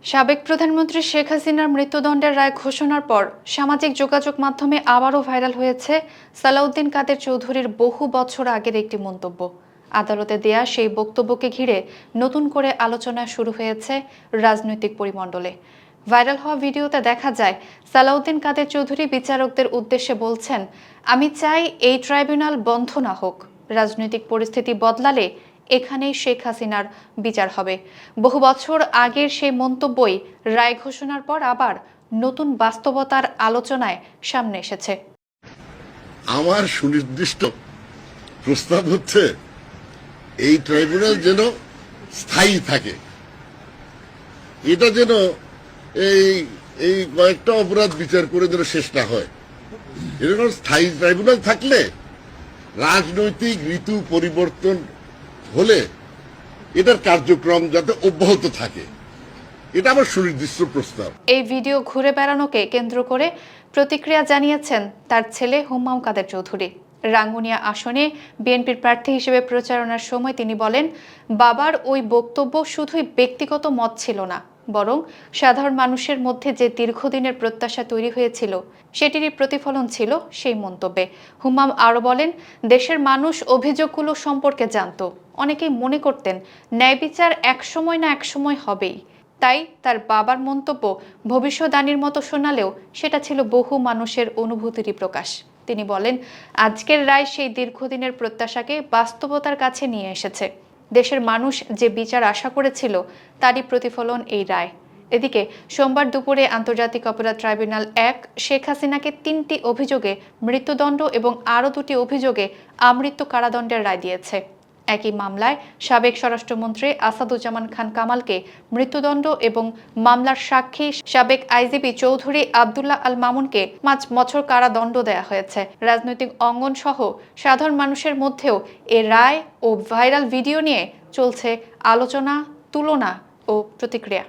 সাবেক প্রধানমন্ত্রী শেখ হাসিনার মৃত্যুদণ্ডের রায় ঘোষণার পর সামাজিক যোগাযোগ মাধ্যমে আবারও ভাইরাল হয়েছে সালাউদ্দিন কাদের চৌধুরীর বহু বছর আগের একটি মন্তব্য। আদালতে দেয়া সেই বক্তব্যকে ঘিরে নতুন করে আলোচনা শুরু হয়েছে রাজনৈতিক পরিমণ্ডলে। ভাইরাল হওয়া ভিডিওতে দেখা যায় সালাউদ্দিন কাদের চৌধুরী বিচারকদের উদ্দেশ্যে বলছেন, আমি চাই এই ট্রাইব্যুনাল বন্ধ না হোক, রাজনৈতিক পরিস্থিতি বদলালে এখানেই শেখ হাসিনার বিচার হবে। বহু বছর আগের সেই মন্তব্যই রায় ঘোষণার পর আবার নতুন বাস্তবতার আলোচনায় সামনে এসেছে। আমার সুনির্দিষ্ট প্রস্তাব হচ্ছে এই ট্রাইব্যুনাল যেন স্থায়ী থাকে, এটা যেন এই কয়েকটা অপরাধ বিচার করে যেন শেষ না হয়। এরকম স্থায়ী ট্রাইব্যুনাল থাকলে রাজনৈতিক ঋতু পরিবর্তন হলে এটার কার্যক্রম যাতে অব্যাহত থাকে, এটা আমার সুনির্দিষ্ট প্রস্তাব। এই ভিডিও ঘুরে বেড়ানোকে কেন্দ্র করে প্রতিক্রিয়া জানিয়েছেন তার ছেলে হুম্মাম কাদের চৌধুরী। রাঙ্গুনিয়া আসনে বিএনপির প্রার্থী হিসেবে প্রচারণার সময় তিনি বলেন, বাবার ওই বক্তব্য শুধুই ব্যক্তিগত মত ছিল না, বরং সাধারণ মানুষের মধ্যে যে দীর্ঘদিনের প্রত্যাশা তৈরি হয়েছিল সেটিরই প্রতিফলন ছিল সেই মন্তব্যে। হুম্মাম আরও বলেন, দেশের মানুষ অভিযোগগুলো সম্পর্কে জানত, অনেকেই মনে করতেন ন্যায় বিচার একসময় না একসময় হবেই। তাই তার বাবার মন্তব্য ভবিষ্যদ্বাণীর মতো শোনালেও সেটা ছিল বহু মানুষের অনুভূতিরই প্রকাশ। তিনি বলেন, আজকের রায় সেই দীর্ঘদিনের প্রত্যাশাকে বাস্তবতার কাছে নিয়ে এসেছে। দেশের মানুষ যে বিচার আশা করেছিল তারই প্রতিফলন এই রায়। এদিকে সোমবার দুপুরে আন্তর্জাতিক অপরাধ ট্রাইব্যুনাল ১ শেখ হাসিনাকে ৩টি অভিযোগে মৃত্যুদণ্ড এবং আরও 2টি অভিযোগে আমৃত্যু কারাদণ্ডের রায় দিয়েছে। একই মামলায় সাবেক স্বরাষ্ট্রমন্ত্রী আসাদুজ্জামান খান কামালকে মৃত্যুদণ্ড এবং মামলার সাক্ষী সাবেক আইজিপি চৌধুরী আব্দুল্লাহ আল মামুনকে 5 বছর কারাদণ্ড দেয়া হয়েছে। রাজনৈতিক অঙ্গন সহ সাধারণ মানুষের মধ্যেও এ রায় ও ভাইরাল ভিডিও নিয়ে চলছে আলোচনা, তুলনা ও প্রতিক্রিয়া।